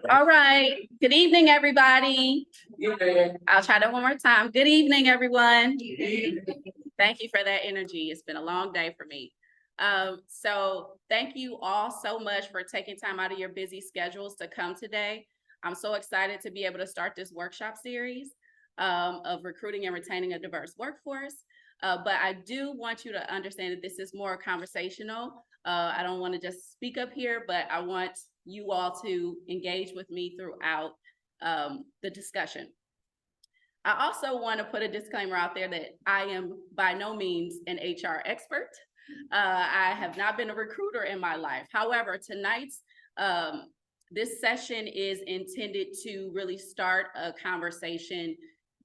All right. Good evening, everybody. I'll try that one more time. Good evening, everyone. Thank you for that energy. It's been a long day for me. So thank you all so much for taking time out of your busy schedules to come today. I'm so excited to be able to start this workshop series of recruiting and retaining a diverse workforce. But I do want you to understand that this is more conversational. I don't want to just speak up here, but I want you all to engage with me throughout the discussion. I also want to put a disclaimer out there that I am by no means an HR expert. I have not been a recruiter in my life. However, tonight's this session is intended to really start a conversation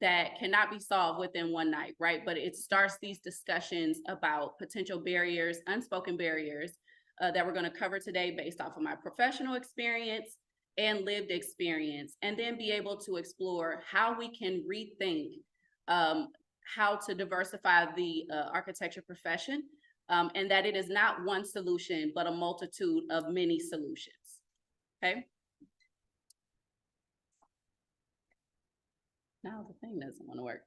that cannot be solved within one night, right? But it starts these discussions about potential barriers, unspoken barriers that we're going to cover today based off of my professional experience and lived experience, and then be able to explore how we can rethink how to diversify the architecture profession, and that it is not one solution, but a multitude of many solutions, okay? Now the thing doesn't want to work.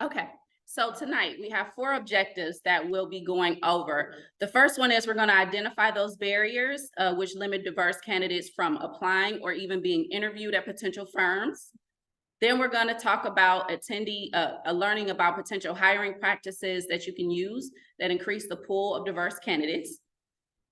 Okay, so tonight we have 4 objectives that we'll be going over. The first one is we're going to identify those barriers which limit diverse candidates from applying or even being interviewed at potential firms. Then we're going to talk about learning about potential hiring practices that you can use that increase the pool of diverse candidates.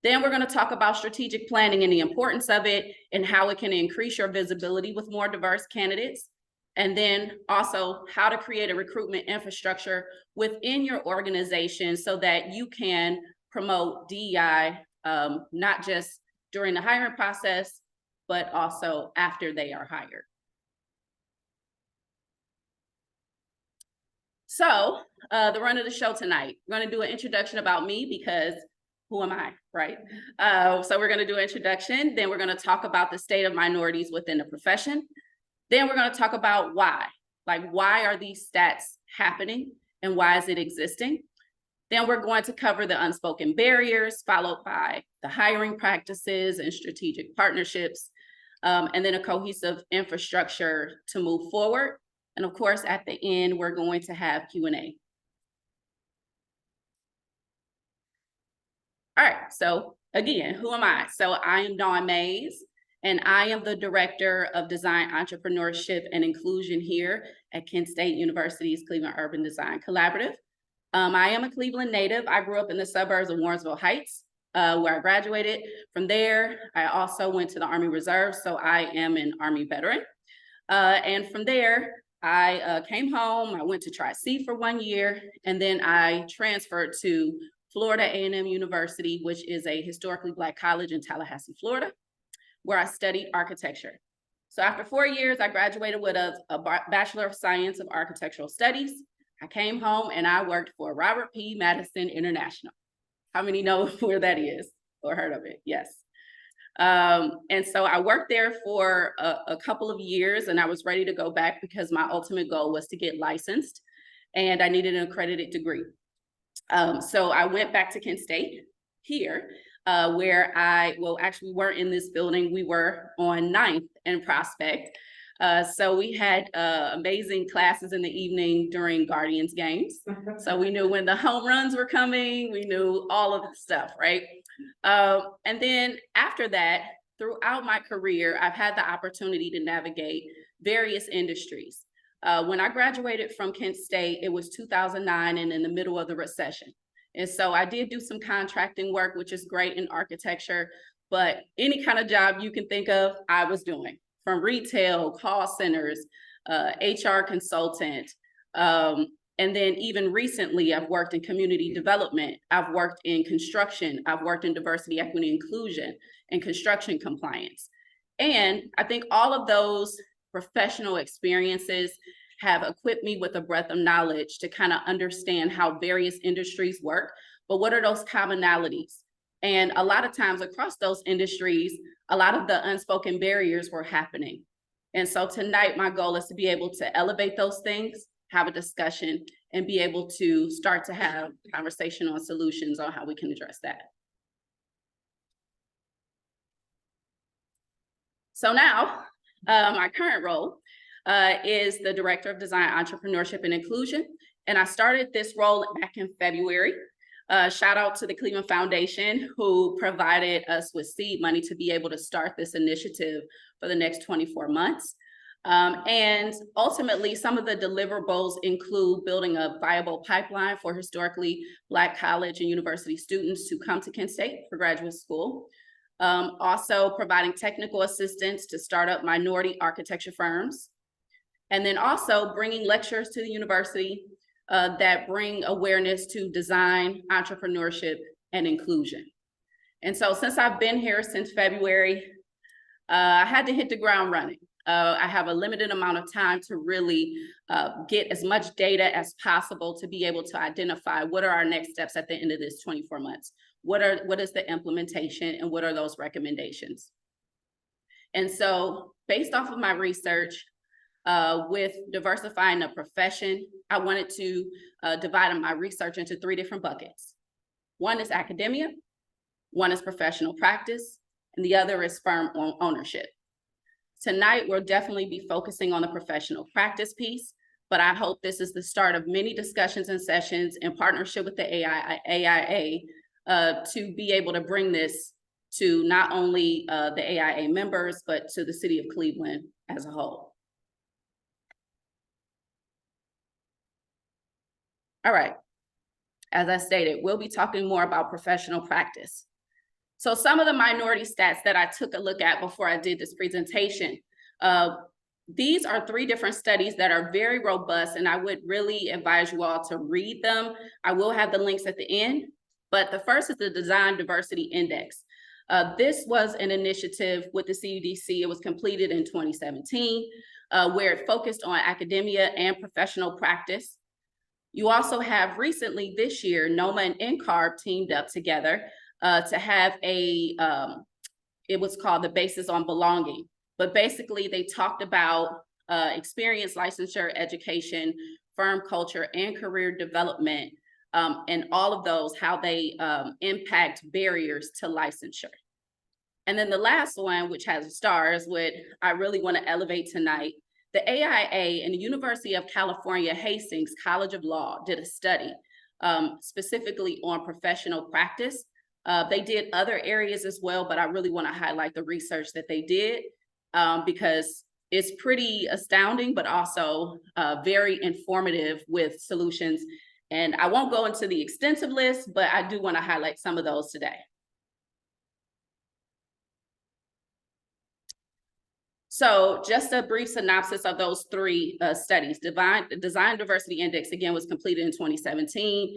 Then we're going to talk about strategic planning and the importance of it and how it can increase your visibility with more diverse candidates. And then also how to create a recruitment infrastructure within your organization so that you can promote DEI, not just during the hiring process, but also after they are hired. So the run of the show tonight, we're going to do an introduction about me because who am I, right? So we're going to do an introduction. Then we're going to talk about the state of minorities within the profession. Then we're going to talk about why. Like, why are these stats happening and why is it existing? Then we're going to cover the unspoken barriers, followed by the hiring practices and strategic partnerships, and then a cohesive infrastructure to move forward. And of course, at the end, we're going to have Q&A. All right, so again, who am I? So I am Dawn Mays, and I am the Director of Design Entrepreneurship and Inclusion here at Kent State University's Cleveland Urban Design Collaborative. I am a Cleveland native. I grew up in the suburbs of Warrensville Heights, where I graduated. From there, I also went to the Army Reserve, so I am an Army veteran. And from there, I came home. I went to Tri-C for 1 year, and then I transferred to Florida A&M University, which is a historically Black college in Tallahassee, Florida, where I studied architecture. So after 4 years, I graduated with a Bachelor of Science of Architectural Studies. I came home and I worked for Robert P. Madison International. How many know where that is or heard of it? Yes. And so I worked there for a couple of years, and I was ready to go back because my ultimate goal was to get licensed and I needed an accredited degree. So I went back to Kent State here, where actually we weren't in this building. We were on 9th and Prospect. So we had amazing classes in the evening during Guardians games. So we knew when the home runs were coming, we knew all of the stuff, right? And then after that, throughout my career, I've had the opportunity to navigate various industries. When I graduated from Kent State, it was 2009 and in the middle of the recession. And so I did do some contracting work, which is great in architecture, but any kind of job you can think of, I was doing, from retail, call centers, HR consultant. And And then even recently, I've worked in community development, I've worked in construction, I've worked in diversity, equity, inclusion, and construction compliance. And I think all of those professional experiences have equipped me with a breadth of knowledge to kind of understand how various industries work, but what are those commonalities? And a lot of times across those industries, a lot of the unspoken barriers were happening. And so tonight, my goal is to be able to elevate those things, have a discussion, and be able to start to have conversation on solutions on how we can address that. So now, my current role is the Director of Design Entrepreneurship and Inclusion. And I started this role back in February. Shout out to the Cleveland Foundation, who provided us with seed money to be able to start this initiative for the next 24 months. And ultimately, some of the deliverables include building a viable pipeline for historically Black college and university students to come to Kent State for graduate school. Also providing technical assistance to startup minority architecture firms. And then also bringing lectures to the university that bring awareness to design, entrepreneurship, and inclusion. And so since I've been here since February, I had to hit the ground running. I have a limited amount of time to really get as much data as possible to be able to identify what are our next steps at the end of this 24 months. What is the implementation and what are those recommendations? And so based off of my research, with diversifying the profession, I wanted to divide my research into 3 different buckets. One is academia, one is professional practice, and the other is firm ownership. Tonight, we'll definitely be focusing on the professional practice piece, but I hope this is the start of many discussions and sessions in partnership with the AIA to be able to bring this to not only the AIA members, but to the city of Cleveland as a whole. All right, as I stated, we'll be talking more about professional practice. So some of the minority stats that I took a look at before I did this presentation, these are 3 different studies that are very robust, and I would really advise you all to read them. I will have the links at the end, but the first is the Design Diversity Index. This was an initiative with the CUDC. It was completed in 2017, where it focused on academia and professional practice. You also have recently this year, NOMA and NCARB teamed up together to have a, it was called the Basis on Belonging. But basically they talked about experience, licensure, education, firm culture, and career development, and all of those, how they impact barriers to licensure. And then the last one, which has stars, what I really want to elevate tonight, the AIA and the University of California, Hastings College of Law did a study specifically on professional practice. They did other areas as well, but I really want to highlight the research that they did because it's pretty astounding, but also very informative with solutions. And I won't go into the extensive list, but I do want to highlight some of those today. So just a brief synopsis of those 3 studies. Design Diversity Index, again, was completed in 2017.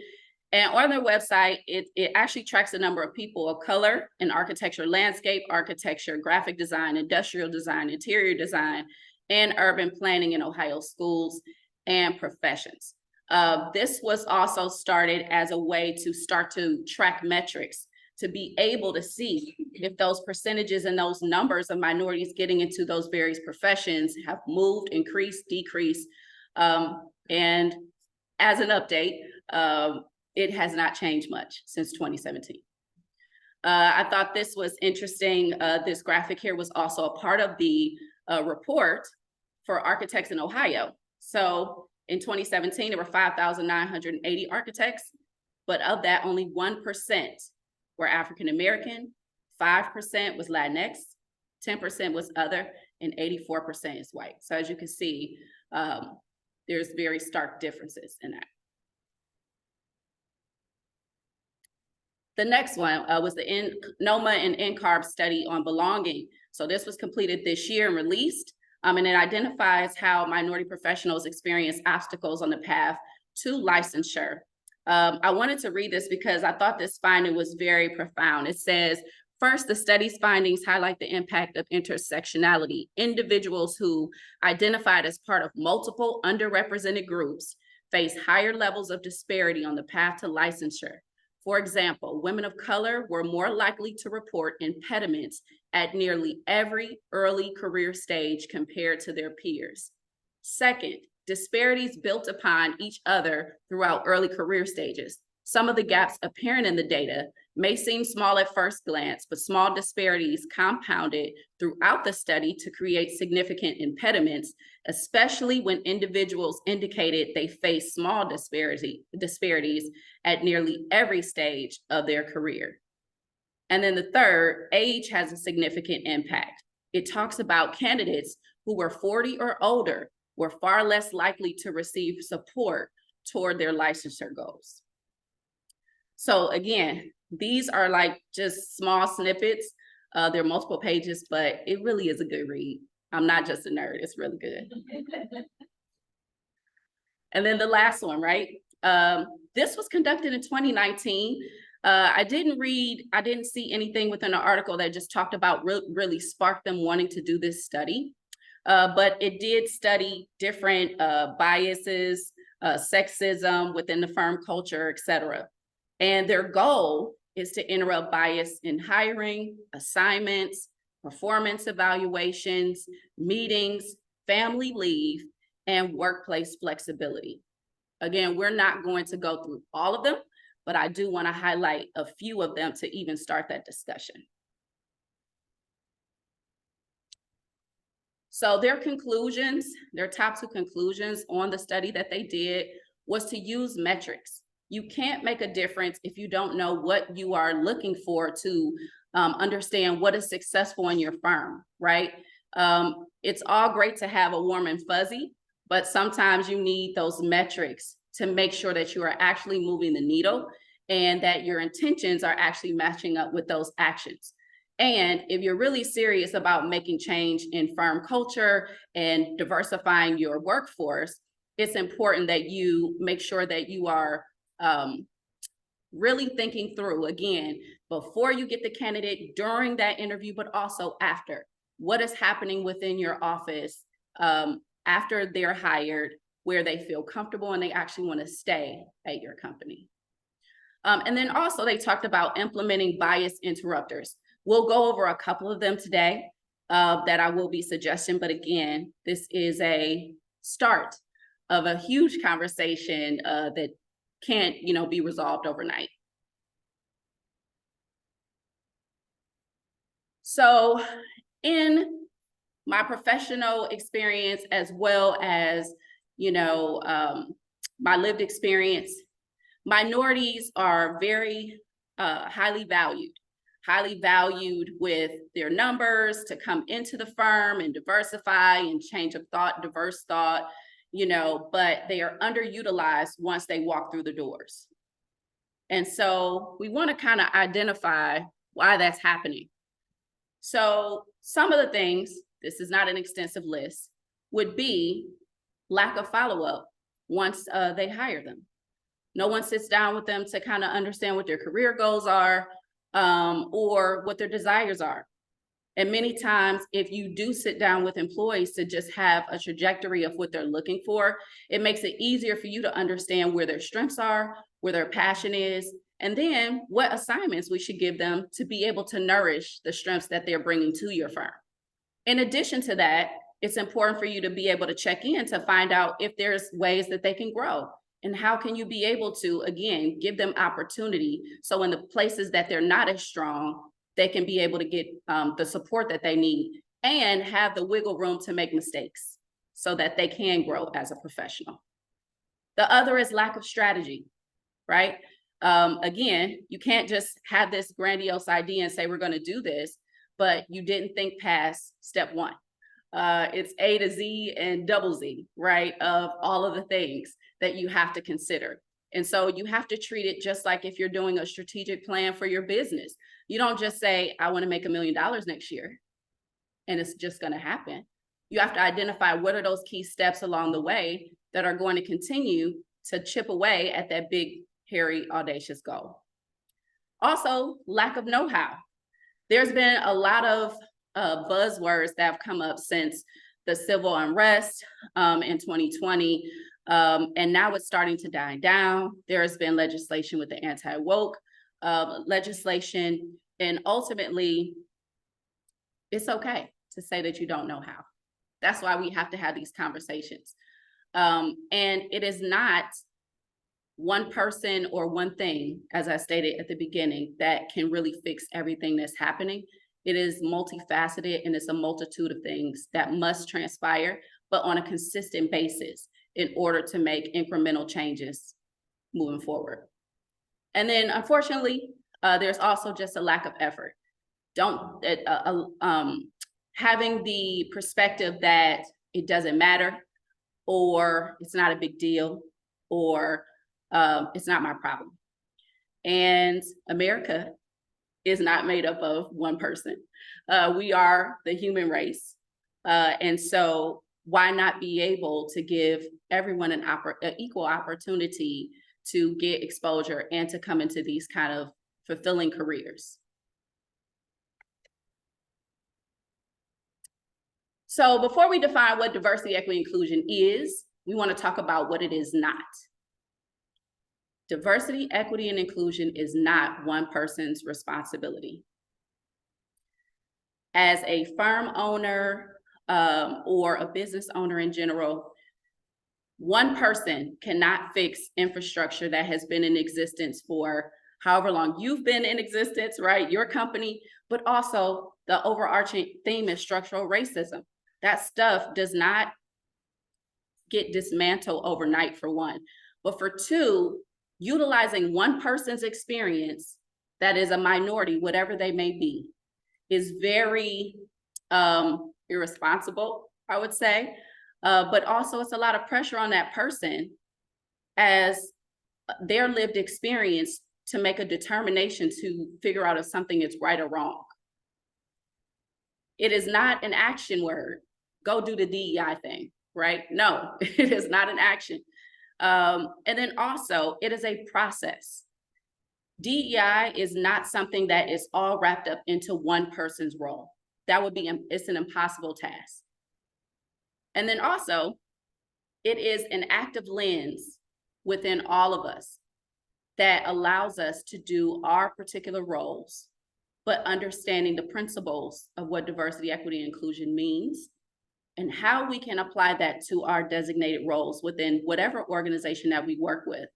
And on their website, it actually tracks the number of people of color in architecture, landscape architecture, graphic design, industrial design, interior design, and urban planning in Ohio schools and professions. This was also started as a way to start to track metrics to be able to see if those percentages and those numbers of minorities getting into those various professions have moved, increased, decreased. And as an update, it has not changed much since 2017. I thought this was interesting. This graphic here was also a part of the report for architects in Ohio. So in 2017, there were 5,980 architects, but of that, only 1% were African-American, 5% was Latinx, 10% was other, and 84% is white. So as you can see, there's very stark differences in that. The next one was the NOMA and NCARB study on belonging. So this was completed this year and released, and it identifies how minority professionals experience obstacles on the path to licensure. I wanted to read this because I thought this finding was very profound. It says, first, the study's findings highlight the impact of intersectionality. Individuals who identified as part of multiple underrepresented groups face higher levels of disparity on the path to licensure. For example, women of color were more likely to report impediments at nearly every early career stage compared to their peers. Second, disparities built upon each other throughout early career stages. Some of the gaps apparent in the data may seem small at first glance, but small disparities compounded throughout the study to create significant impediments, especially when individuals indicated they face small disparities at nearly every stage of their career. And then the third, age has a significant impact. It talks about candidates who were 40 or older were far less likely to receive support toward their licensure goals. So again, these are like just small snippets. There are multiple pages, but it really is a good read. I'm not just a nerd, it's really good. And then the last one, right? This was conducted in 2019. I didn't see anything within the article that just talked about really sparked them wanting to do this study. But it did study different biases, sexism within the firm culture, et cetera. And their goal is to interrupt bias in hiring, assignments, performance evaluations, meetings, family leave, and workplace flexibility. Again, we're not going to go through all of them, but I do want to highlight a few of them to even start that discussion. So their conclusions, their top two conclusions on the study that they did was to use metrics. You can't make a difference if you don't know what you are looking for to understand what is successful in your firm, right? It's all great to have a warm and fuzzy, but sometimes you need those metrics to make sure that you are actually moving the needle and that your intentions are actually matching up with those actions. And if you're really serious about making change in firm culture and diversifying your workforce, it's important that you make sure that you are really thinking through, again, before you get the candidate, during that interview, but also after. What is happening within your office after they're hired, where they feel comfortable and they actually want to stay at your company. And then also they talked about implementing bias interrupters. We'll go over a couple of them today that I will be suggesting, but again, this is a start of a huge conversation that can't, be resolved overnight. So in my professional experience, as well as, my lived experience, minorities are very highly valued with their numbers to come into the firm and diversify and change of thought, diverse thought, but they are underutilized once they walk through the doors. And so we want to kind of identify why that's happening. So some of the things, this is not an extensive list, would be lack of follow-up once they hire them. No one sits down with them to kind of understand what their career goals are or what their desires are. And many times, if you do sit down with employees to just have a trajectory of what they're looking for, it makes it easier for you to understand where their strengths are, where their passion is, and then what assignments we should give them to be able to nourish the strengths that they're bringing to your firm. In addition to that, it's important for you to be able to check in to find out if there's ways that they can grow. And how can you be able to, again, give them opportunity so in the places that they're not as strong, they can be able to get the support that they need and have the wiggle room to make mistakes so that they can grow as a professional. The other is lack of strategy, right? Again, you can't just have this grandiose idea and say, we're going to do this, but you didn't think past step one. It's A to Z and double Z, right? Of all of the things that you have to consider. And so you have to treat it just like if you're doing a strategic plan for your business. You don't just say, I want to make $1 million next year, and it's just going to happen. You have to identify what are those key steps along the way that are going to continue to chip away at that big, hairy, audacious goal. Also, lack of know-how. There's been a lot of buzzwords that have come up since the civil unrest in 2020, and now it's starting to die down. There has been legislation with the anti-woke legislation, and ultimately, it's okay to say that you don't know how. That's why we have to have these conversations. And it is not one person or one thing, as I stated at the beginning, that can really fix everything that's happening. It is multifaceted, and it's a multitude of things that must transpire, but on a consistent basis in order to make incremental changes moving forward. And then unfortunately, there's also just a lack of effort. Having the perspective that it doesn't matter, or it's not a big deal, or it's not my problem. And America is not made up of one person. We are the human race. And so why not be able to give everyone an equal opportunity to get exposure and to come into these kind of fulfilling careers? So before we define what diversity, equity, inclusion is, we want to talk about what it is not. Diversity, equity, and inclusion is not one person's responsibility. As a firm owner or a business owner in general, one person cannot fix infrastructure that has been in existence for however long you've been in existence, right? Your company, but also the overarching theme is structural racism. That stuff does not get dismantled overnight, for one. But for two, utilizing one person's experience that is a minority, whatever they may be, is very irresponsible, I would say. But also it's a lot of pressure on that person as their lived experience to make a determination to figure out if something is right or wrong. It is not an action word. Go do the DEI thing, right? No, it is not an action. And then also, it is a process. DEI is not something that is all wrapped up into one person's role. That would be, it's an impossible task. And then also, it is an active lens within all of us that allows us to do our particular roles, but understanding the principles of what diversity, equity, and inclusion means, and how we can apply that to our designated roles within whatever organization that we work with.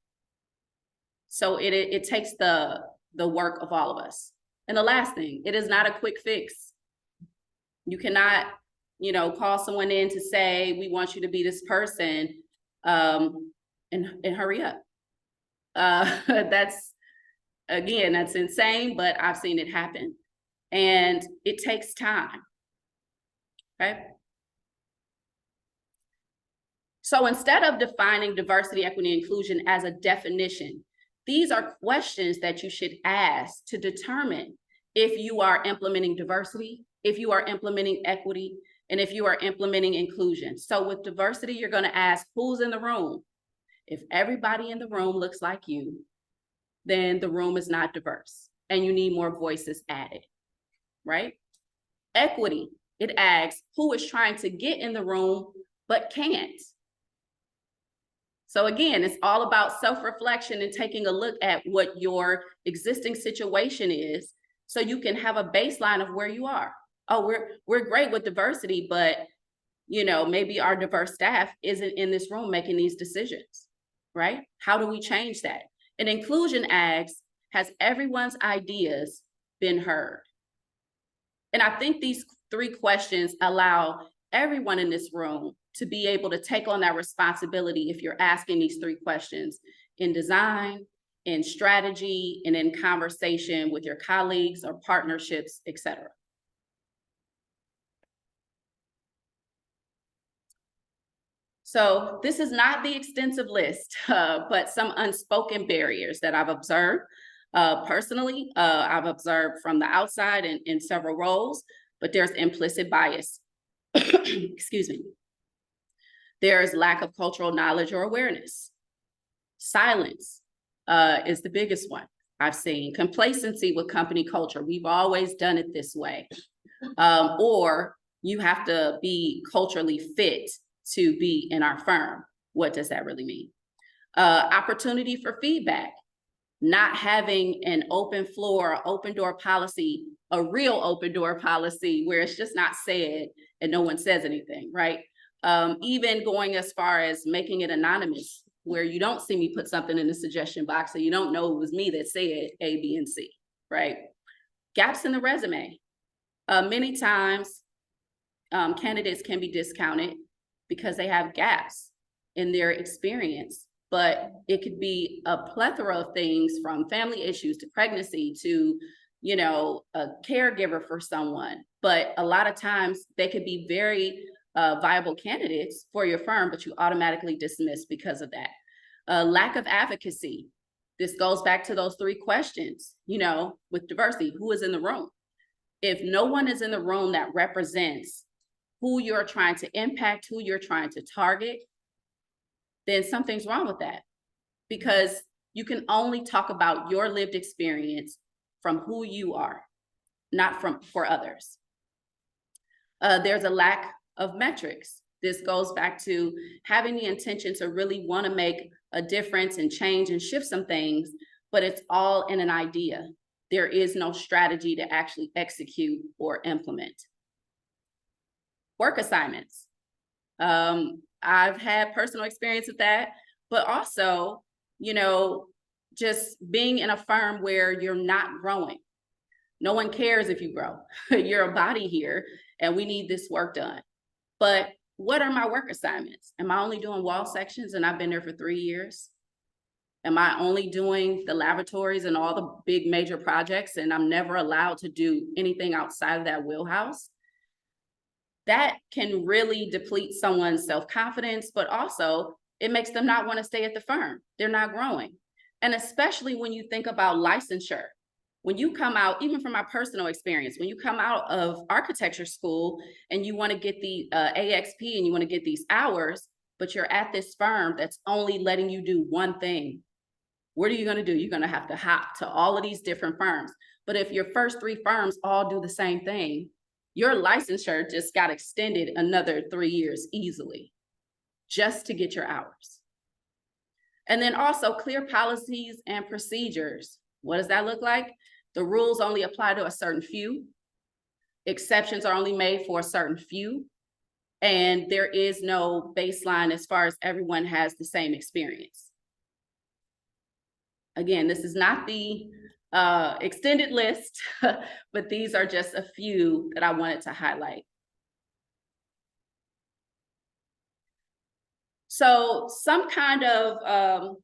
So it takes the work of all of us. And the last thing, it is not a quick fix. You cannot, call someone in to say, we want you to be this person, and hurry up. That's insane, but I've seen it happen. And it takes time, okay? So instead of defining diversity, equity, and inclusion as a definition, these are questions that you should ask to determine if you are implementing diversity, if you are implementing equity, and if you are implementing inclusion. So with diversity, you're going to ask who's in the room. If everybody in the room looks like you, then the room is not diverse and you need more voices added, right? Equity, it asks who is trying to get in the room but can't. So again, it's all about self-reflection and taking a look at what your existing situation is so you can have a baseline of where you are. Oh, we're great with diversity, but maybe our diverse staff isn't in this room making these decisions, right? How do we change that? And inclusion asks, has everyone's ideas been heard? And I think these three questions allow everyone in this room to be able to take on that responsibility if you're asking these three questions in design, in strategy, and in conversation with your colleagues or partnerships, et cetera. So this is not the extensive list, but some unspoken barriers that I've observed personally. I've observed from the outside in several roles, but there's implicit bias. Excuse me. There's lack of cultural knowledge or awareness. Silence is the biggest one I've seen. Complacency with company culture. We've always done it this way. Or you have to be culturally fit to be in our firm. What does that really mean? Opportunity for feedback. Not having an open floor, open door policy, a real open door policy where it's just not said and no one says anything, right? Even going as far as making it anonymous, where you don't see me put something in the suggestion box, so you don't know it was me that said A, B, and C, right? Gaps in the resume. Many times, candidates can be discounted because they have gaps in their experience, but it could be a plethora of things, from family issues to pregnancy to, you know, a caregiver for someone. But a lot of times they could be very viable candidates for your firm, but you automatically dismiss because of that. Lack of advocacy. This goes back to those 3 questions, you know, with diversity. Who is in the room? If no one is in the room that represents who you're trying to impact, who you're trying to target, then something's wrong with that, because you can only talk about your lived experience from who you are, not for others. There's a lack of metrics. This goes back to having the intention to really want to make a difference and change and shift some things, but it's all in an idea. There is no strategy to actually execute or implement. Work assignments. I've had personal experience with that, but also, you know, just being in a firm where you're not growing. No one cares if you grow. You're a body here and we need this work done. But what are my work assignments? Am I only doing wall sections and I've been there for 3 years? Am I only doing the lavatories and all the big major projects and I'm never allowed to do anything outside of that wheelhouse? That can really deplete someone's self-confidence, but also it makes them not want to stay at the firm. They're not growing. And especially when you think about licensure. When you come out, even from my personal experience, when you come out of architecture school and you want to get the AXP and you want to get these hours, but you're at this firm that's only letting you do one thing, what are you going to do? You're going to have to hop to all of these different firms. But if your first 3 firms all do the same thing, your licensure just got extended another 3 years easily, just to get your hours. And then also clear policies and procedures. What does that look like? The rules only apply to a certain few. Exceptions are only made for a certain few. And there is no baseline as far as everyone has the same experience. Again, this is not the extended list, but these are just a few that I wanted to highlight. So some kind of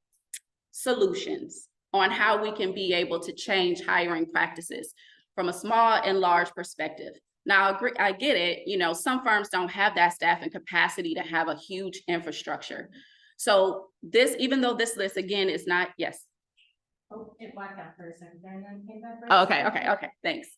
solutions on how we can be able to change hiring practices from a small and large perspective. Now, I get it, you know, some firms don't have that staff and capacity to have a huge infrastructure. So this, even though this list again is not, yes. Oh, it blacked out for a second there and then came back. Oh, okay, thanks.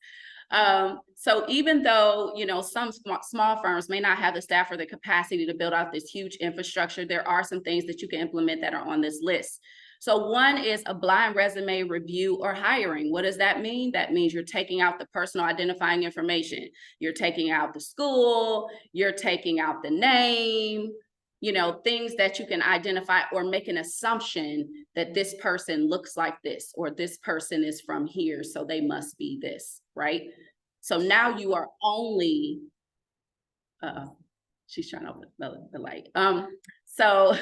So even though, you know, some small firms may not have the staff or the capacity to build out this huge infrastructure, there are some things that you can implement that are on this list. So one is a blind resume review or hiring. What does that mean? That means you're taking out the personal identifying information. You're taking out the school, you're taking out the name, you know, things that you can identify or make an assumption that this person looks like this, or this person is from here, so they must be this, right? So now you are only, she's trying to open the light. So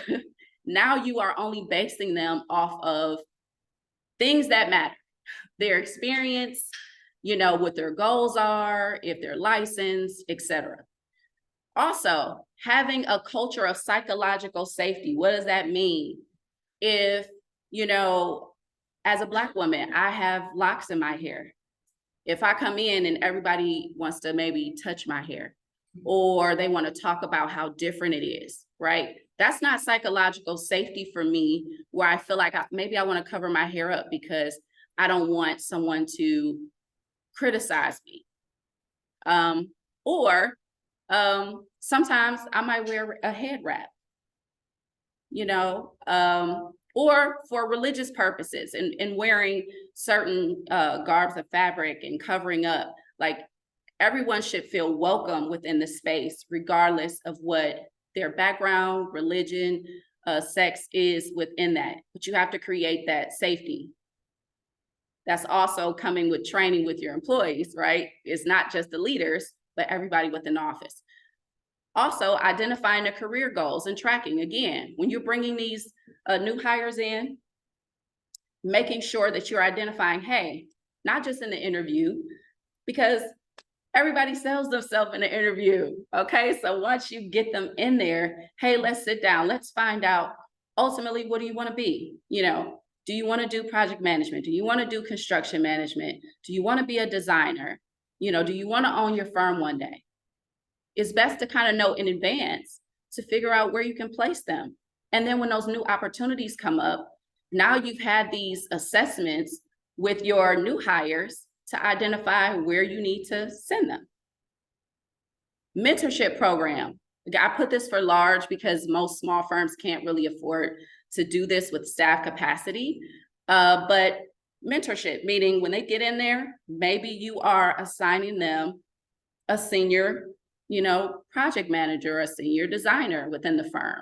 now you are only basing them off of things that matter, their experience, you know, what their goals are, if they're licensed, etc. Also, having a culture of psychological safety. What does that mean? If, you know, as a Black woman, I have locks in my hair. If I come in and everybody wants to maybe touch my hair, or they want to talk about how different it is, right? That's not psychological safety for me, where I feel like maybe I want to cover my hair up because I don't want someone to criticize me. Sometimes I might wear a head wrap. You know, or for religious purposes and wearing certain garbs of fabric and covering up. Like, everyone should feel welcome within the space, regardless of what their background, religion, sex is within that. But you have to create that safety. That's also coming with training with your employees, right? It's not just the leaders, but everybody within the office. Also, identifying the career goals and tracking. Again, when you're bringing these new hires in, making sure that you're identifying, hey, not just in the interview, because everybody sells themselves in an interview, okay? So once you get them in there, hey, let's sit down, let's find out, ultimately, what do you want to be? You know, do you want to do project management? Do you want to do construction management? Do you want to be a designer? You know, do you want to own your firm one day? It's best to kind of know in advance to figure out where you can place them. And then when those new opportunities come up, now you've had these assessments with your new hires to identify where you need to send them. Mentorship program. I put this for large because most small firms can't really afford to do this with staff capacity. But mentorship, meaning when they get in there, maybe you are assigning them a senior, you know, project manager, a senior designer within the firm,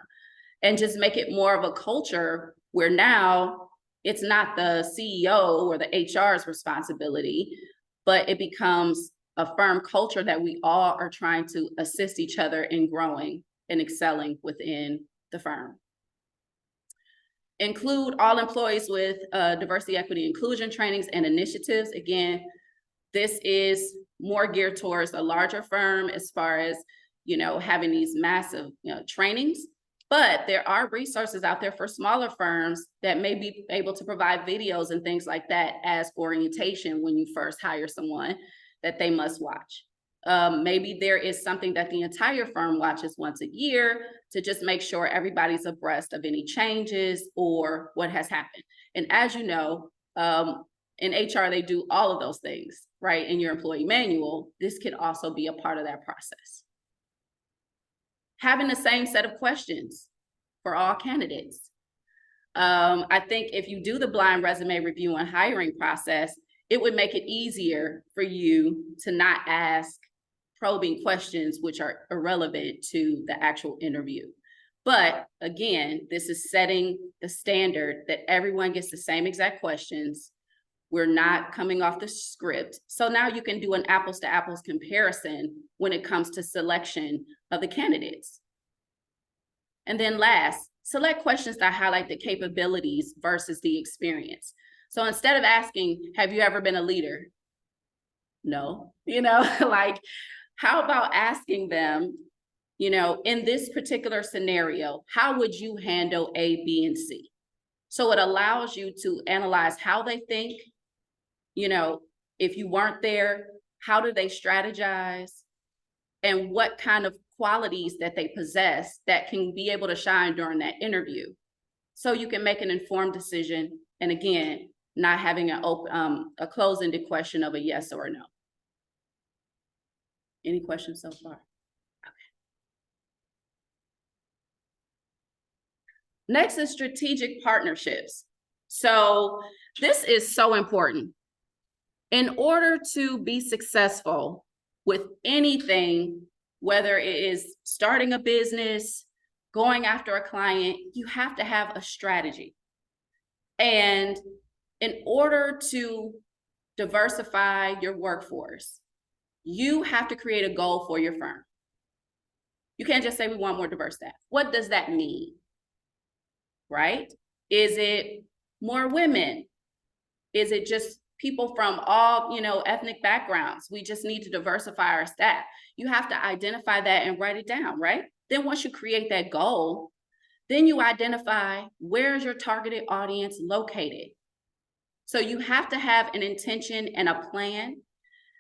and just make it more of a culture where now it's not the CEO or the HR's responsibility, but it becomes a firm culture that we all are trying to assist each other in growing and excelling within the firm. Include all employees with diversity, equity, inclusion trainings and initiatives. Again, this is more geared towards a larger firm as far as, you know, having these massive, you know, trainings. But there are resources out there for smaller firms that may be able to provide videos and things like that as orientation when you first hire someone that they must watch. Maybe there is something that the entire firm watches once a year to just make sure everybody's abreast of any changes or what has happened. And as you know, in HR, they do all of those things, right? In your employee manual, this could also be a part of that process. Having the same set of questions for all candidates. I think if you do the blind resume review and hiring process, it would make it easier for you to not ask probing questions which are irrelevant to the actual interview. But again, this is setting the standard that everyone gets the same exact questions. We're not coming off the script. So now you can do an apples to apples comparison when it comes to selection of the candidates. And then last, select questions that highlight the capabilities versus the experience. So instead of asking, have you ever been a leader? No, you know, like, how about asking them, you know, in this particular scenario, how would you handle A, B, and C? So it allows you to analyze how they think, you know, if you weren't there, how do they strategize, and what kind of qualities that they possess that can be able to shine during that interview. So you can make an informed decision, and again, not having a closed-ended question of a yes or a no. Any questions so far? Okay. Next is strategic partnerships. So this is so important. In order to be successful with anything, whether it is starting a business, going after a client, you have to have a strategy. And in order to diversify your workforce, you have to create a goal for your firm. You can't just say we want more diverse staff. What does that mean? Right? Is it more women? Is it just people from all, you know, ethnic backgrounds? We just need to diversify our staff. You have to identify that and write it down, right? Then once you create that goal, then you identify where is your targeted audience located. So you have to have an intention and a plan,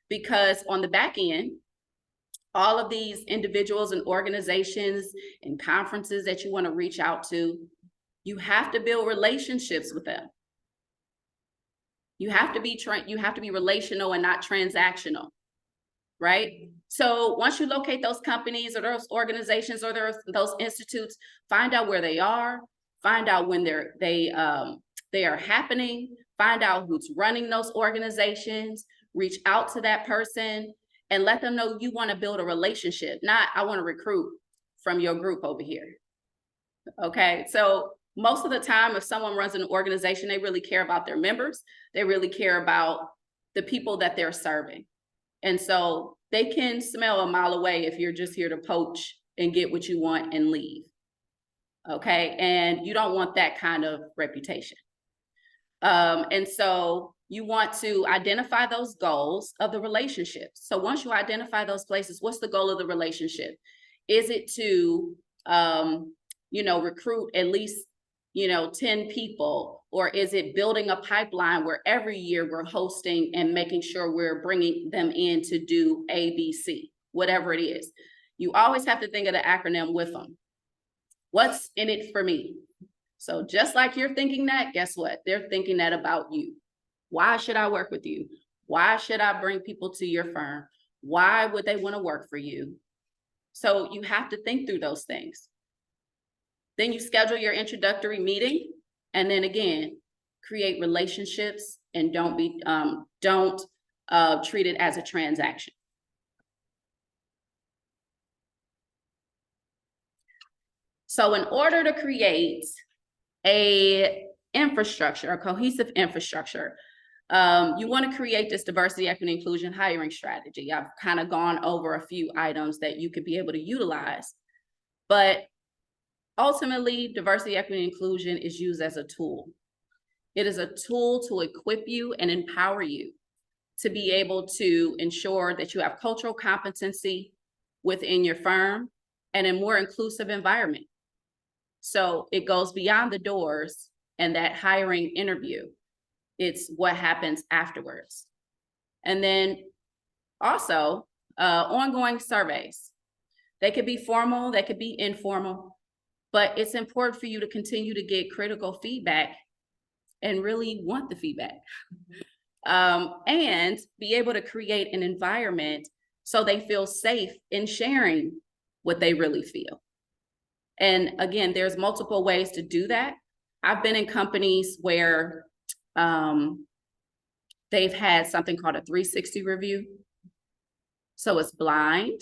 because on the back end, all of these individuals and organizations and conferences that you want to reach out to, you have to build relationships with them. You have to be relational and not transactional, right? So once you locate those companies or those organizations or those institutes, find out where they are, find out when they are happening, find out who's running those organizations, reach out to that person and let them know you want to build a relationship, not I want to recruit from your group over here. Okay, so most of the time, if someone runs an organization, they really care about their members. They really care about the people that they're serving. And so they can smell a mile away if you're just here to poach and get what you want and leave. Okay, and you don't want that kind of reputation. And so you want to identify those goals of the relationship. So once you identify those places, what's the goal of the relationship? Is it to, recruit at least, 10 people, or is it building a pipeline where every year we're hosting and making sure we're bringing them in to do A, B, C, whatever it is? You always have to think of the acronym with them. What's in it for me? So just like you're thinking that, guess what? They're thinking that about you. Why should I work with you? Why should I bring people to your firm? Why would they want to work for you? So you have to think through those things. Then you schedule your introductory meeting, and then again, create relationships and don't treat it as a transaction. So in order to create a cohesive infrastructure, you want to create this diversity, equity, inclusion hiring strategy. I've kind of gone over a few items that you could be able to utilize, but ultimately, diversity, equity, and inclusion is used as a tool. It is a tool to equip you and empower you to be able to ensure that you have cultural competency within your firm and a more inclusive environment. So it goes beyond the doors and that hiring interview. It's what happens afterwards. And then also ongoing surveys. They could be formal, they could be informal, but it's important for you to continue to get critical feedback and really want the feedback. And be able to create an environment so they feel safe in sharing what they really feel. And again, there's multiple ways to do that. I've been in companies where they've had something called a 360 review. So it's blind.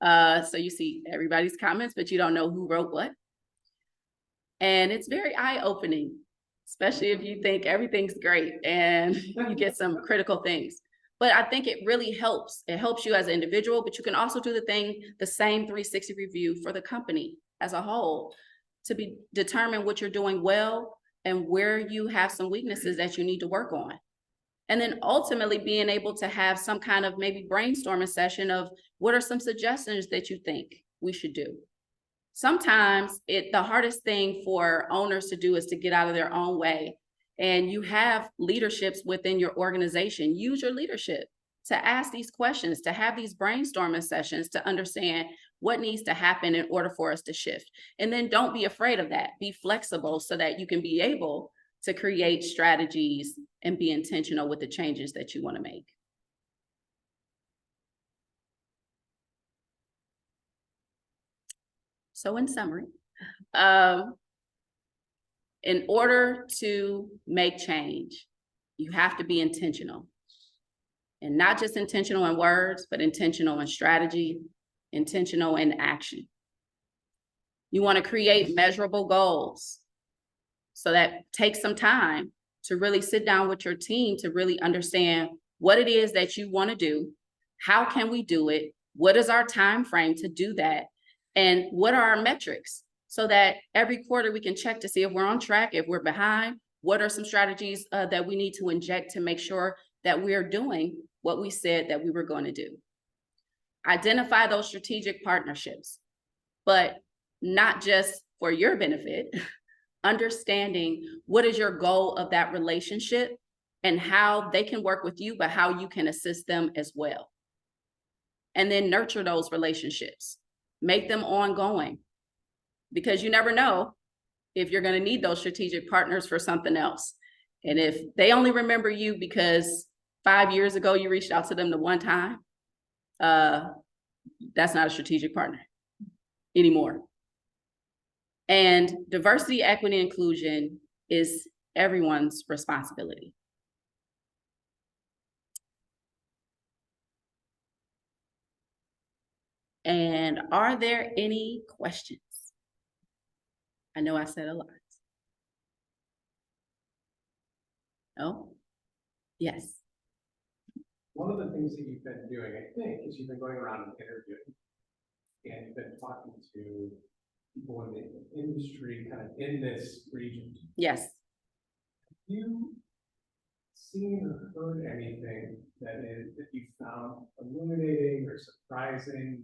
So you see everybody's comments, but you don't know who wrote what. And it's very eye-opening, especially if you think everything's great and you get some critical things. But I think it really helps. It helps you as an individual, but you can also do the same 360 review for the company as a whole to determine what you're doing well and where you have some weaknesses that you need to work on. And then ultimately being able to have some kind of maybe brainstorming session of what are some suggestions that you think we should do. Sometimes the hardest thing for owners to do is to get out of their own way. And you have leaderships within your organization. Use your leadership to ask these questions, to have these brainstorming sessions to understand what needs to happen in order for us to shift. And then don't be afraid of that. Be flexible so that you can be able to create strategies and be intentional with the changes that you want to make. So in summary, in order to make change, you have to be intentional. And not just intentional in words, but intentional in strategy, intentional in action. You want to create measurable goals. So that takes some time to really sit down with your team to really understand what it is that you want to do. How can we do it? What is our time frame to do that? And what are our metrics? So that every quarter we can check to see if we're on track, if we're behind, what are some strategies that we need to inject to make sure that we're doing what we said that we were going to do. Identify those strategic partnerships, but not just for your benefit, understanding what is your goal of that relationship and how they can work with you, but how you can assist them as well. And then nurture those relationships, make them ongoing, because you never know if you're going to need those strategic partners for something else. And if they only remember you because 5 years ago you reached out to them the one time, that's not a strategic partner anymore. And diversity, equity, inclusion is everyone's responsibility. And are there any questions? I know I said a lot. No? Yes. One of the things that you've been doing, I think, is you've been going around and interviewing, and you've been talking to people in the industry, kind of in this region. Yes. Have you seen or heard anything that you found illuminating or surprising,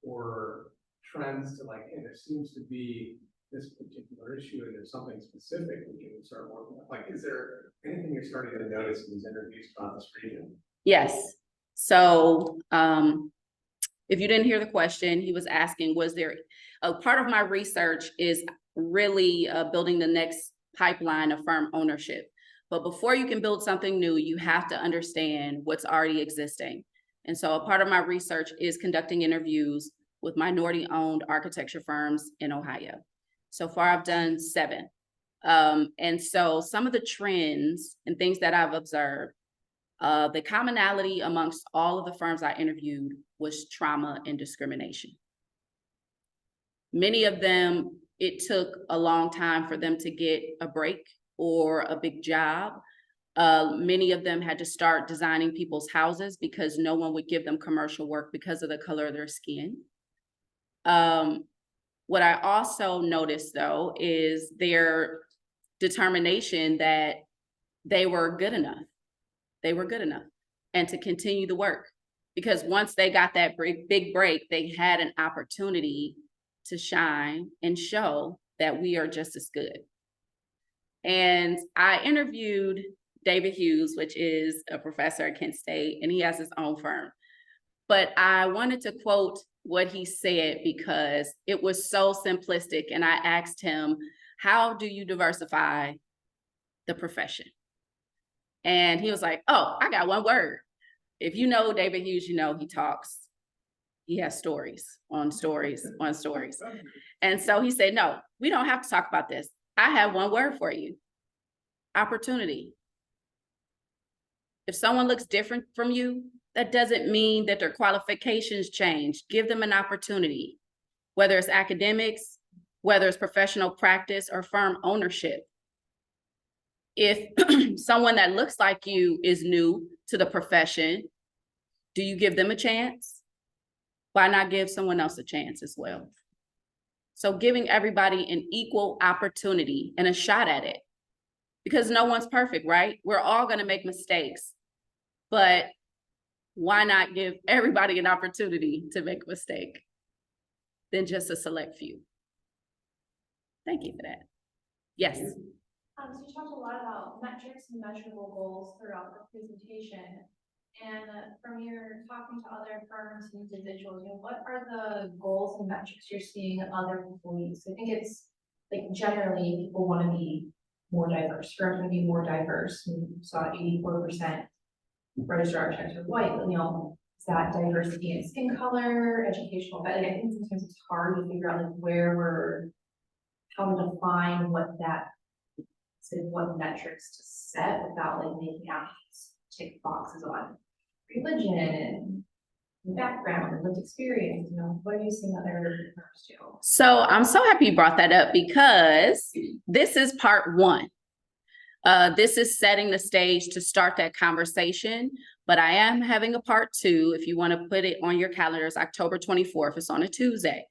or trends to like, hey, there seems to be this particular issue and there's something specific we can start working on? Like, is there anything you're starting to notice in these interviews about this region? Yes. So if you didn't hear the question, he was asking, was there a part of my research is really building the next pipeline of firm ownership. But before you can build something new, you have to understand what's already existing. And so a part of my research is conducting interviews with minority-owned architecture firms in Ohio. So far, I've done 7. And so some of the trends and things that I've observed, the commonality amongst all of the firms I interviewed was trauma and discrimination. Many of them, it took a long time for them to get a break or a big job. Many of them had to start designing people's houses because no one would give them commercial work because of the color of their skin. What I also noticed, though, is their determination that they were good enough. They were good enough, and to continue the work. Because once they got that big break, they had an opportunity to shine and show that we are just as good. And I interviewed David Hughes, which is a professor at Kent State, and he has his own firm. But I wanted to quote what he said because it was so simplistic. And I asked him, how do you diversify the profession? And he was like, oh, I got one word. If you know David Hughes, you know he talks. He has stories on stories on stories. And so he said, no, we don't have to talk about this. I have one word for you: opportunity. If someone looks different from you, that doesn't mean that their qualifications change. Give them an opportunity, whether it's academics, whether it's professional practice or firm ownership. If someone that looks like you is new to the profession, do you give them a chance? Why not give someone else a chance as well? So giving everybody an equal opportunity and a shot at it, because no one's perfect, right? We're all going to make mistakes, but why not give everybody an opportunity to make a mistake than just a select few? Thank you for that. Yes. So you talked a lot about metrics and measurable goals throughout the presentation. And from your talking to other firms and individuals, what are the goals and metrics you're seeing other employees? I think it's like generally people want to be more diverse. Firms want to be more diverse. We saw 84% registered architects are white. Is that diversity in skin color, educational? But I think sometimes it's hard to figure out like how to define what metrics to set without like making out tick boxes on religion and background and lived experience. What are you seeing other firms do? So I'm so happy you brought that up because this is part 1. This is setting the stage to start that conversation, but I am having a part 2. If you want to put it on your calendars, October 24th, it's on a Tuesday.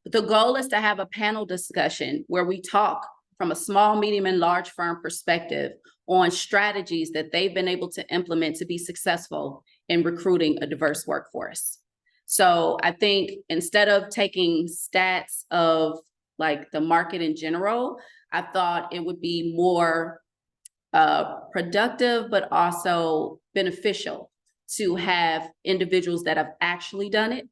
But the goal is to have a panel discussion where we talk from a small, medium, and large firm perspective on strategies that they've been able to implement to be successful in recruiting a diverse workforce. So I think instead of taking stats of like the market in general, I thought it would be more productive, but also beneficial to have individuals that have actually done it,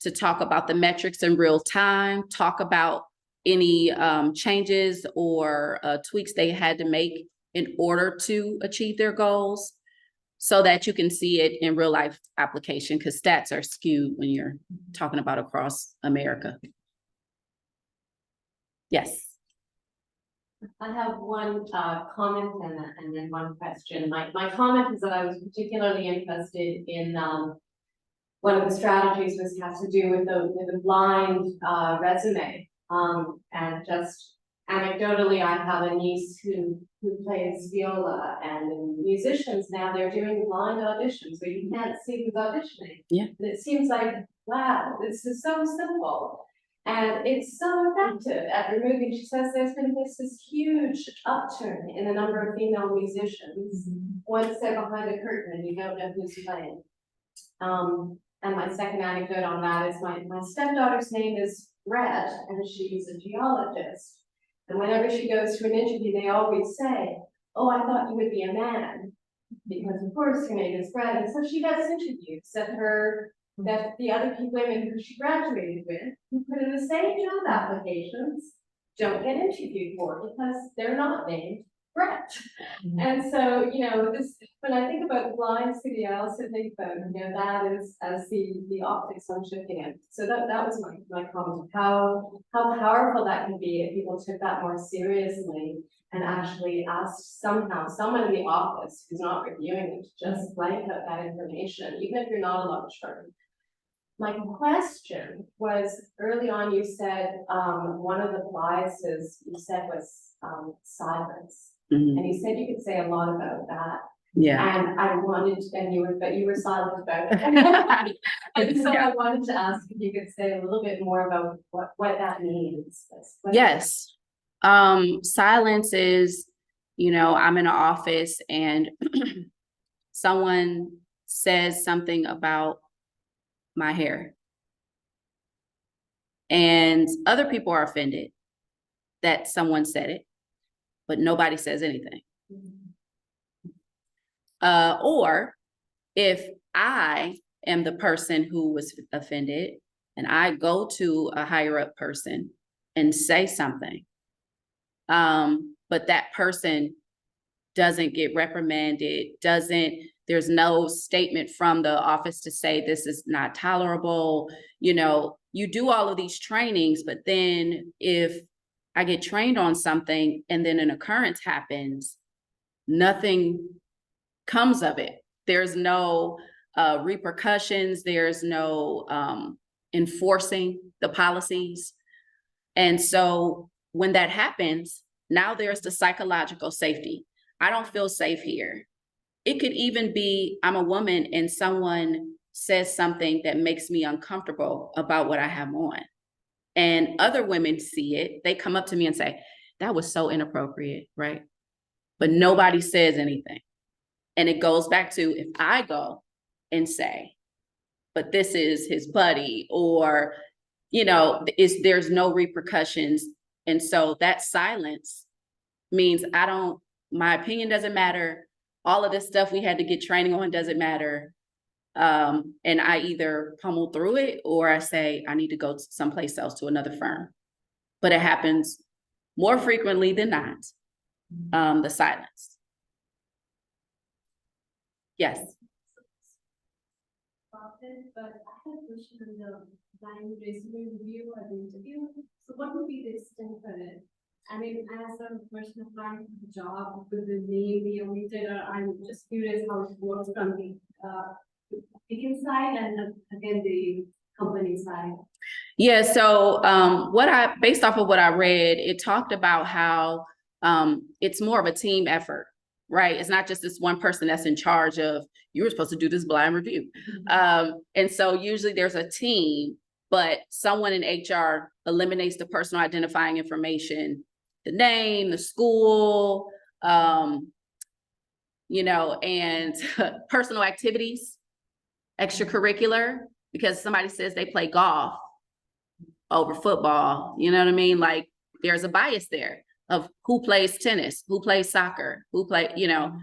to talk about the metrics in real time, talk about any changes or tweaks they had to make in order to achieve their goals, so that you can see it in real life application, because stats are skewed when you're talking about across America. Yes. I have one comment and then one question. My comment is that I was particularly interested in one of the strategies has to do with the blind resume. And just anecdotally, I have a niece who plays viola, and musicians now they're doing blind auditions where you can't see who's auditioning. Yeah. And it seems like, wow, this is so simple. And it's so effective at removing, she says there's been this huge upturn in the number of female musicians. Once they're behind a curtain and you don't know who's playing. And my second anecdote on that is my stepdaughter's name is Brett, and she's a geologist. And whenever she goes to an interview, they always say, oh, I thought you would be a man. Because of course her name is Brett. And so she gets interviews that the other women who she graduated with, who put in the same job applications, don't get interviewed for because they're not named Brett. And so, you know, this, when I think about the blind city, I also think about, you know, that is as the optics on shifting it. So that was my comment of how powerful that can be if people took that more seriously and actually asked somehow someone in the office who's not reviewing it to just blank out that information, even if you're not a large firm. My question was, early on you said one of the biases you said was silence. And you said you could say a lot about that. Yeah. And I wanted, but you were silent about it. And so I wanted to ask if you could say a little bit more about what that means. Yes. Silence is, you know, I'm in an office and someone says something about my hair. And other people are offended that someone said it, but nobody says anything. Or if I am the person who was offended and I go to a higher up person and say something, but that person doesn't get reprimanded, there's no statement from the office to say this is not tolerable. You know, you do all of these trainings, but then if I get trained on something and then an occurrence happens, nothing comes of it. There's no repercussions. There's no enforcing the policies. And so when that happens, now there's the psychological safety. I don't feel safe here. It could even be I'm a woman and someone says something that makes me uncomfortable about what I have on. And other women see it. They come up to me and say, that was so inappropriate, right? But nobody says anything. And it goes back to if I go and say, but this is his buddy, or, you know, there's no repercussions. And so that silence means my opinion doesn't matter. All of this stuff we had to get training on doesn't matter. And I either pummel through it or I say, I need to go someplace else to another firm. But it happens more frequently than not, the silence. Yes. But I have a question on the design resume review or the interview. So what would be the extent for it? I mean, as a person applying for the job, would the name be omitted, or I'm just curious how it works from the applicant side and again the company side. Yeah, so based off of what I read, it talked about how it's more of a team effort, right? It's not just this one person that's in charge of, you were supposed to do this blind review. And so usually there's a team, but someone in HR eliminates the personal identifying information, the name, the school, you know, and personal activities, extracurricular, because somebody says they play golf over football, you know what I mean? Like there's a bias there of who plays tennis, who plays soccer, you know,